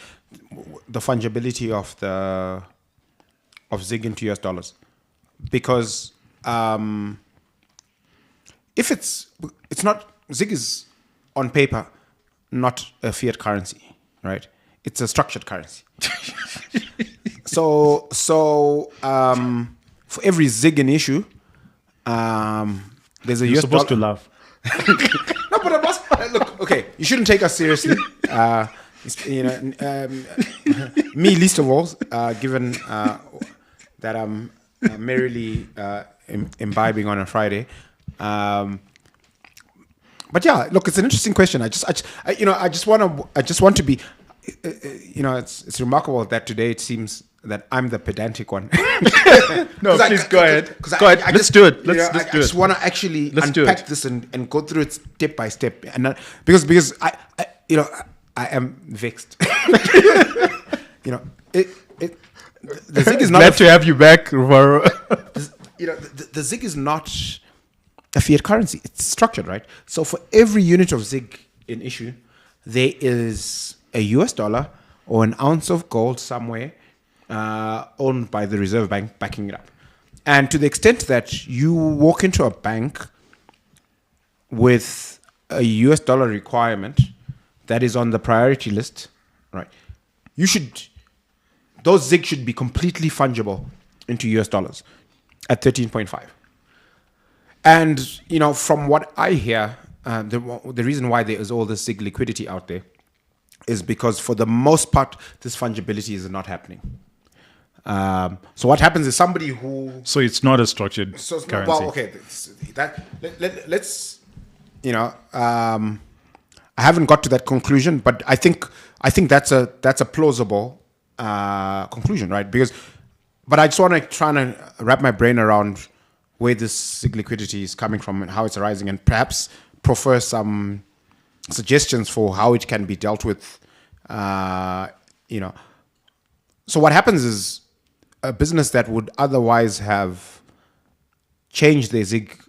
The fungibility of ZiG into US dollars. Because if it's not... ZiG is on paper not a fiat currency. Right, it's a structured currency. So for every ZiG in issue, there's a You're US supposed dollar. to laugh. No, but I must look. Okay, you shouldn't take us seriously. Me least of all, given that I'm merrily imbibing on a Friday. But yeah, look, it's an interesting question. I just want to be, it's remarkable that today it seems that I'm the pedantic one. No, please go ahead. Let's do it. I just want to actually unpack this and go through it step by step, and because I am vexed. The ZiG is not. Glad to have you back, Ruvaro. The ZiG is not a fiat currency. It's structured, right? So for every unit of ZiG in issue, there is a US dollar or an ounce of gold somewhere owned by the Reserve Bank backing it up. And to the extent that you walk into a bank with a US dollar requirement that is on the priority list, right? Those ZiG should be completely fungible into US dollars at 13.5. And, from what I hear, the reason why there is all this ZiG liquidity out there is because for the most part, this fungibility is not happening. So what happens is somebody who... So it's not a structured currency. Well, okay. Let's, I haven't got to that conclusion, but I think that's a plausible conclusion, right? But I just want to try and wrap my brain around where this ZiG liquidity is coming from and how it's arising, and perhaps proffer some suggestions for how it can be dealt with. So what happens is a business that would otherwise have changed their ZiG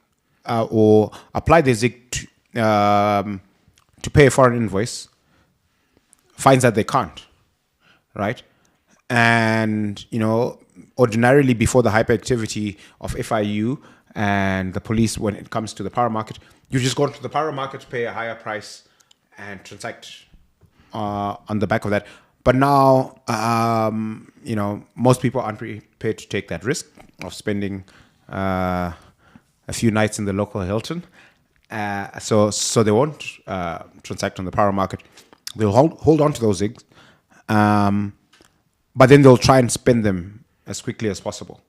or applied their ZiG to pay a foreign invoice finds that they can't, right? And, ordinarily before the hyperactivity of FIU and the police when it comes to the power market. You just go to the power market, pay a higher price, and transact on the back of that. But now, most people aren't prepared to take that risk of spending a few nights in the local Hilton. So they won't transact on the power market. They'll hold on to those zigs, but then they'll try and spend them as quickly as possible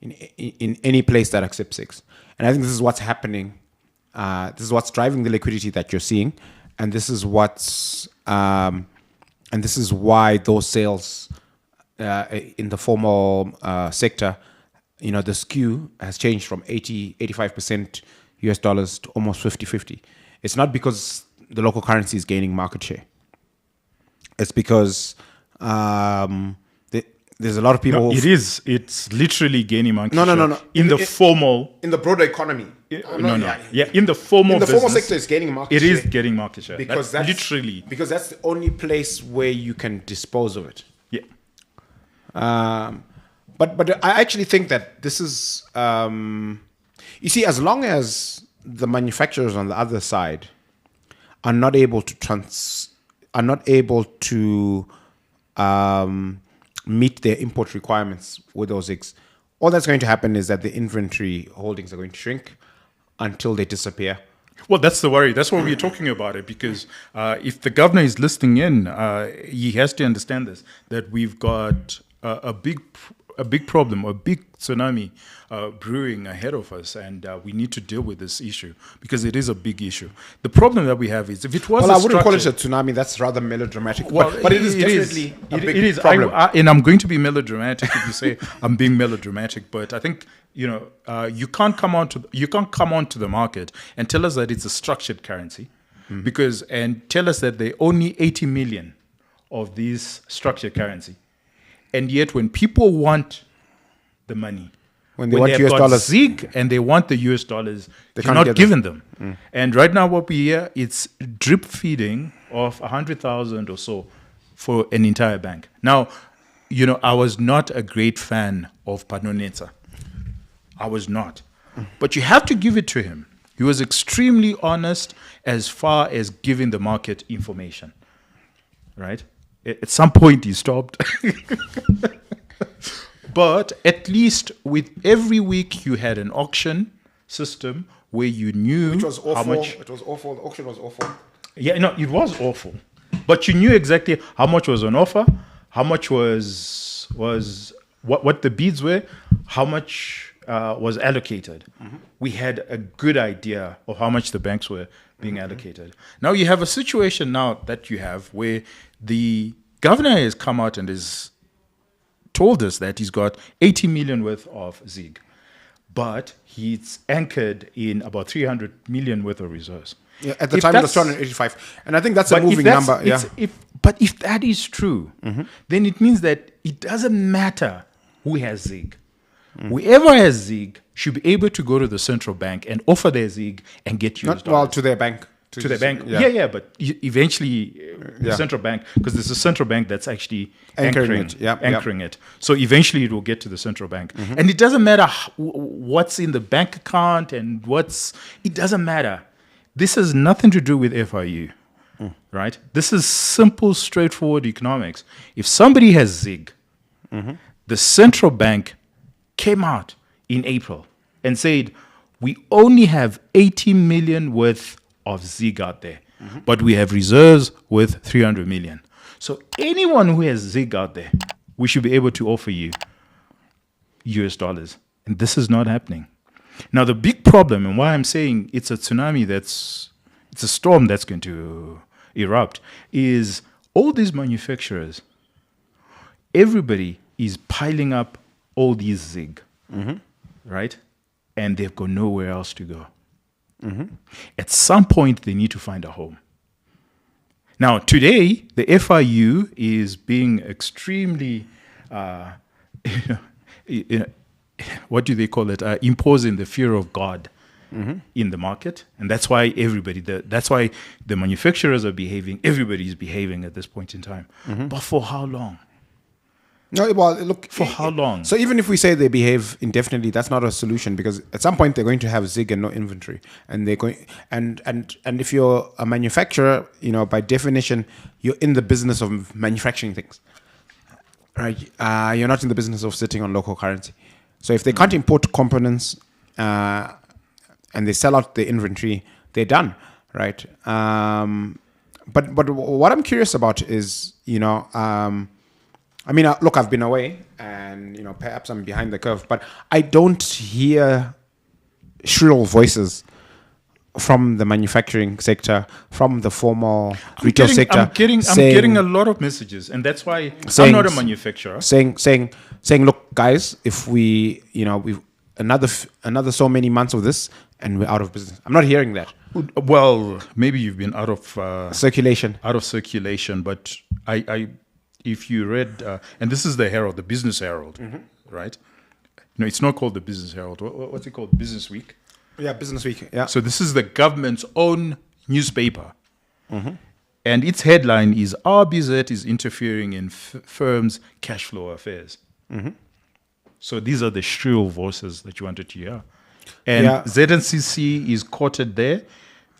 in any place that accepts zigs. And I think this is what's happening. This is what's driving the liquidity that you're seeing, and this is why those sales in the formal sector, the skew has changed from 85% US dollars to almost 50-50. It's not because the local currency is gaining market share. It's because there's a lot of people. No, it is. It's literally gaining market share. No. In the broader economy. Yeah, in the formal business, sector is gaining market share. It is getting market share. Because that's literally. Because that's the only place where you can dispose of it. Yeah. But I actually think that this is. You see, as long as the manufacturers on the other side are not able to meet their import requirements with those zigs, all that's going to happen is that the inventory holdings are going to shrink until they disappear. Well, that's the worry. That's why we're talking about it, because if the governor is listening in, he has to understand this, that we've got a big problem, a big tsunami brewing ahead of us, and we need to deal with this issue because it is a big issue. The problem that we have is if it was I wouldn't call it a tsunami. That's rather melodramatic. Well, but it is definitely a big problem. And I'm going to be melodramatic if you say I'm being melodramatic, but I think you can't come onto the market and tell us that it's a structured currency, and tell us that there are only 80 million of these structured currency. And yet, when people want the money, when they want US dollars, ZIG and they want the US dollars, you're not giving them. And right now, what we hear, it's drip feeding of 100,000 or so for an entire bank. Now, I was not a great fan of Panonetsa. I was not. But you have to give it to him. He was extremely honest as far as giving the market information, right? At some point he stopped. But at least with every week you had an auction system where you knew which was awful. How much. It was awful. The auction was awful. Yeah, no, it was awful. But you knew exactly how much was on offer, how much was what the bids were, how much was allocated. We had a good idea of how much the banks were being allocated. Now you have a situation now that you have where the governor has come out and has told us that he's got 80 million worth of ZIG, but he's anchored in about 300 million worth of reserves. Yeah, at the time it was 285, and I think that's a moving number. Yeah. But if that is true, then it means that it doesn't matter who has ZIG. Whoever has ZIG should be able to go to the central bank and offer their ZIG and get US dollars. Well, to their bank. To the bank. Yeah, but eventually the central bank, because there's a central bank that's actually anchoring it. So eventually it will get to the central bank. And it doesn't matter what's in the bank account and it doesn't matter. This has nothing to do with FIU, right? This is simple, straightforward economics. If somebody has ZIG, the central bank came out in April and said, we only have 80 million worth of ZIG out there, but we have reserves with 300 million. So anyone who has ZIG out there, we should be able to offer you US dollars. And this is not happening. Now, the big problem, and why I'm saying it's a tsunami it's a storm that's going to erupt, is all these manufacturers, everybody is piling up all these ZIG, right? And they've got nowhere else to go. At some point, they need to find a home. Now, today, the FIU is being extremely, what do they call it? Imposing the fear of God in the market. And that's why that's why the manufacturers are behaving, everybody is behaving at this point in time. But for how long? No, well, look. For how long? So even if we say they behave indefinitely, that's not a solution, because at some point they're going to have zig and no inventory, and they're going and if you're a manufacturer, by definition, you're in the business of manufacturing things, right? You're not in the business of sitting on local currency. So if they can't import components and they sell out the inventory, they're done, right? But what I'm curious about is, look, I've been away, and perhaps I'm behind the curve, but I don't hear shrill voices from the manufacturing sector, from the formal retail sector. I'm getting a lot of messages, and that's why I'm not a manufacturer. Saying, look, guys, if we've another so many months of this, and we're out of business. I'm not hearing that. Well, maybe you've been out of circulation. But if you read, and this is the Herald, the Business Herald, right? It's not called the Business Herald. What's it called? Business Week. Yeah, Business Week. Yeah. So this is the government's own newspaper, and its headline is "RBZ is interfering in firms' cash flow affairs." So these are the shrill voices that you wanted to hear, and ZNCC is quoted there.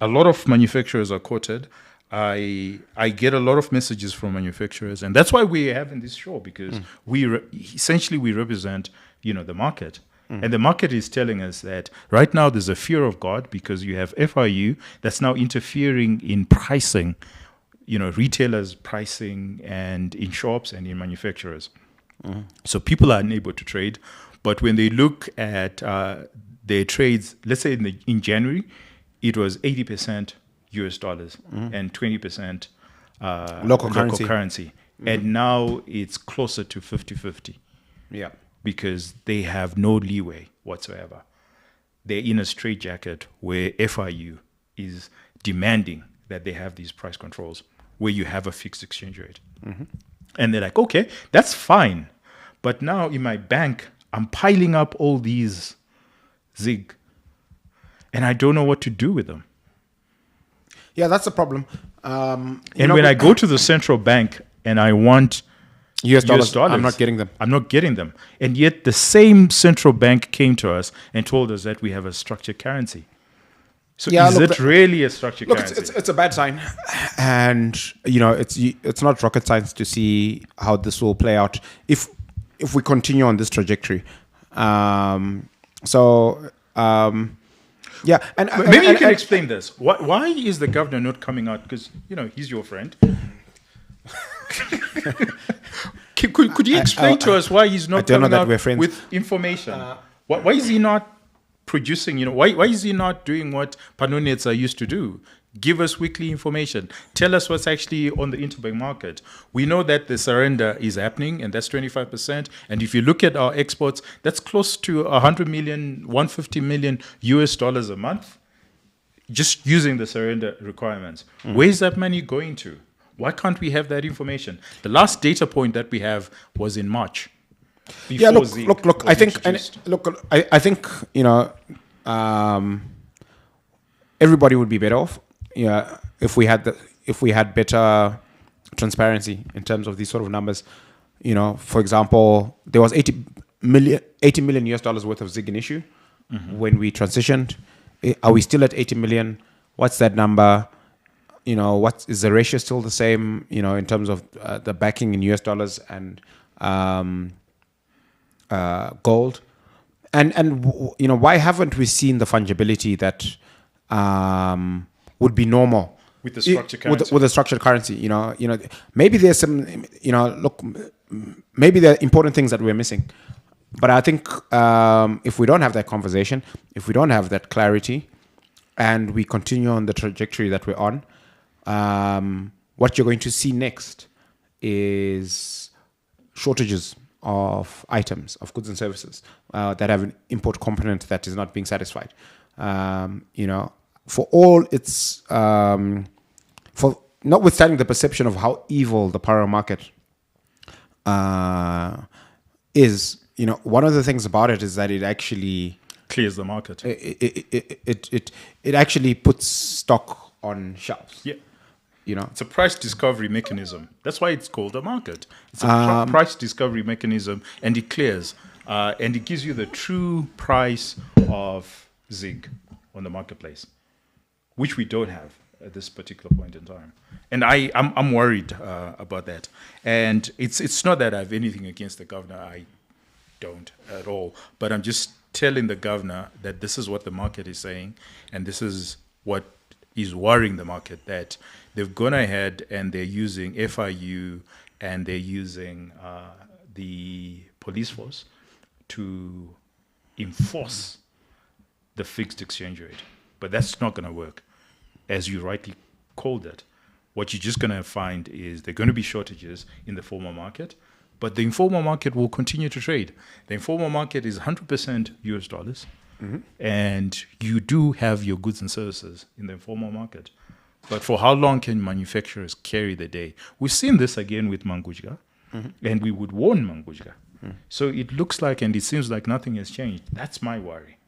A lot of manufacturers are quoted. I get a lot of messages from manufacturers, and that's why we're having this show, because we represent the market. And the market is telling us that right now there's a fear of God, because you have FIU that's now interfering in pricing, retailers in shops and in manufacturers. So people are unable to trade. But when they look at their trades, let's say in January, it was 80% US dollars and 20% local currency. And now it's closer to 50-50. Yeah. Because they have no leeway whatsoever. They're in a straitjacket where FIU is demanding that they have these price controls, where you have a fixed exchange rate. And they're like, okay, that's fine. But now in my bank, I'm piling up all these ZIG, and I don't know what to do with them. Yeah, that's the problem. And when I go to the central bank and I want US dollars, I'm not getting them. And yet the same central bank came to us and told us that we have a structured currency. So is it really a structured currency? It's a bad sign. And, it's not rocket science to see how this will play out if we continue on this trajectory. Yeah. And maybe you can explain this. Why is the governor not coming out? Because, he's your friend. Could you explain to us why he's not coming out with information? Why is he not producing? Why is he not doing what Panonetsa used to do? Give us weekly information. Tell us what's actually on the interbank market. We know that the surrender is happening, and that's 25%. And if you look at our exports, that's close to 100 million, 150 million US dollars a month, just using the surrender requirements. Where's that money going to? Why can't we have that information? The last data point that we have was in March. Yeah, look. I think everybody would be better off. Yeah, if we had better transparency in terms of these sort of numbers. For example, there was 80 million US dollars worth of ZIG in issue when we transitioned. Are we still at 80 million? What's that number? What is the ratio still the same? In terms of the backing in US dollars and gold, and why haven't we seen the fungibility that would be normal with the structured currency? With the structured currency, maybe there's some, maybe there are important things that we're missing. But I think if we don't have that conversation, if we don't have that clarity, and we continue on the trajectory that we're on, what you're going to see next is shortages of items, of goods and services that have an import component that is not being satisfied. For all its, for notwithstanding the perception of how evil the power market is, one of the things about it is that it actually clears the market. It actually puts stock on shelves. Yeah. It's a price discovery mechanism. That's why it's called a market. It's a price discovery mechanism, and it clears, and it gives you the true price of ZiG on the marketplace, which we don't have at this particular point in time. And I'm worried about that. And it's not that I have anything against the governor. I don't at all. But I'm just telling the governor that this is what the market is saying, and this is what is worrying the market, that they've gone ahead and they're using FIU and they're using the police force to enforce the fixed exchange rate. But that's not going to work, as you rightly called it. What you're just going to find is there are going to be shortages in the formal market, but the informal market will continue to trade. The informal market is 100% US dollars, and you do have your goods and services in the informal market. But for how long can manufacturers carry the day? We've seen this again with Mangujga, and we would warn Mangujga. So it looks like, and it seems like nothing has changed. That's my worry.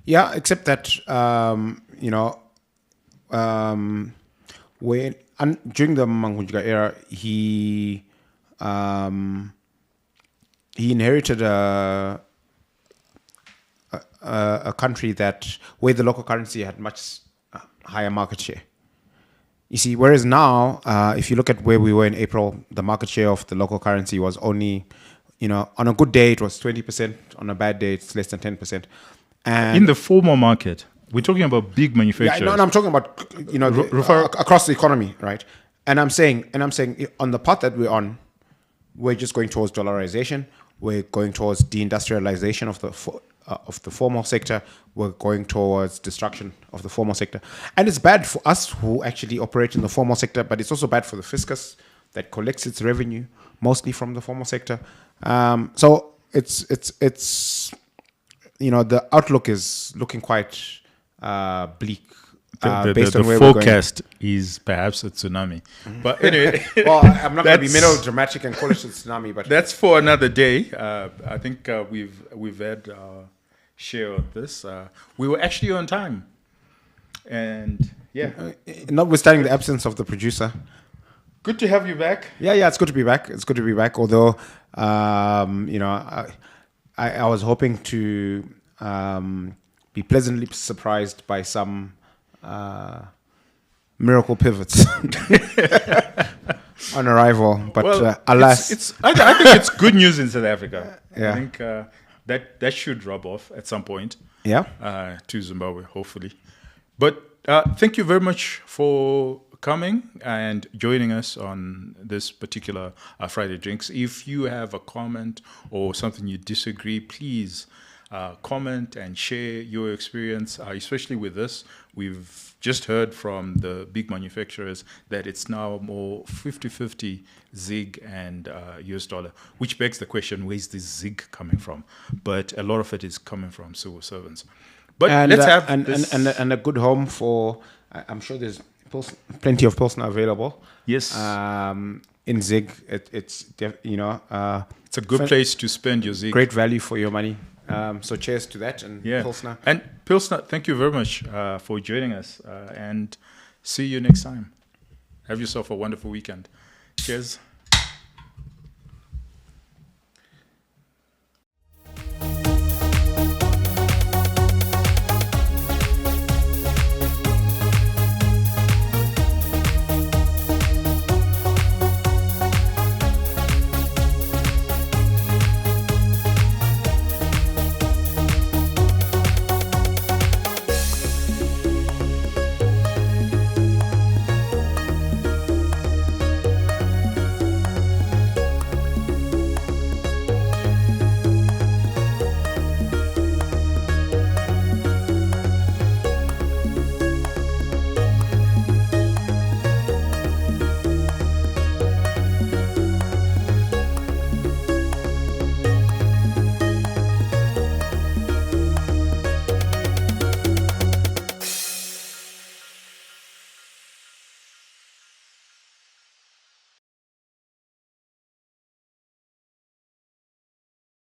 Yeah, except that, during the Mangujga era, he inherited a country where the local currency had much higher market share. You see, whereas now, if you look at where we were in April, the market share of the local currency was only, on a good day it was 20%, on a bad day it's less than 10%. And in the formal market, we're talking about big manufacturers. Yeah, no, I'm talking about across the economy, right? And I'm saying on the path that we're on, we're just going towards dollarization. We're going towards de-industrialization of the formal sector. We're going towards destruction of the formal sector, and it's bad for us who actually operate in the formal sector. But it's also bad for the fiscus that collects its revenue mostly from the formal sector. So it's the outlook is looking quite bleak. Based on where the forecast is perhaps a tsunami. But anyway, well, I'm not going to be melodramatic and call it a tsunami, but that's for another day. I think we've had our share of this. We were actually on time, and notwithstanding the absence of the producer. Good to have you back. Yeah, it's good to be back. It's good to be back. Although, I was hoping to be pleasantly surprised by some miracle pivots on arrival, but alas, I think it's good news in South Africa. Yeah. I think that should rub off at some point. Yeah, to Zimbabwe, hopefully. But thank you very much for coming and joining us on this particular Friday Drinks. If you have a comment or something you disagree, please comment and share your experience, especially with this. We've just heard from the big manufacturers that it's now more 50-50 ZiG and US dollar, which begs the question, where's this ZiG coming from? But a lot of it is coming from civil servants. But let's have and a good home for, I'm sure there's plenty of Pilsner available. Yes. In ZiG, it's a good place to spend your ZiG. Great value for your money. So cheers to that and Pilsner. And Pilsner, thank you very much for joining us, and see you next time. Have yourself a wonderful weekend. Cheers.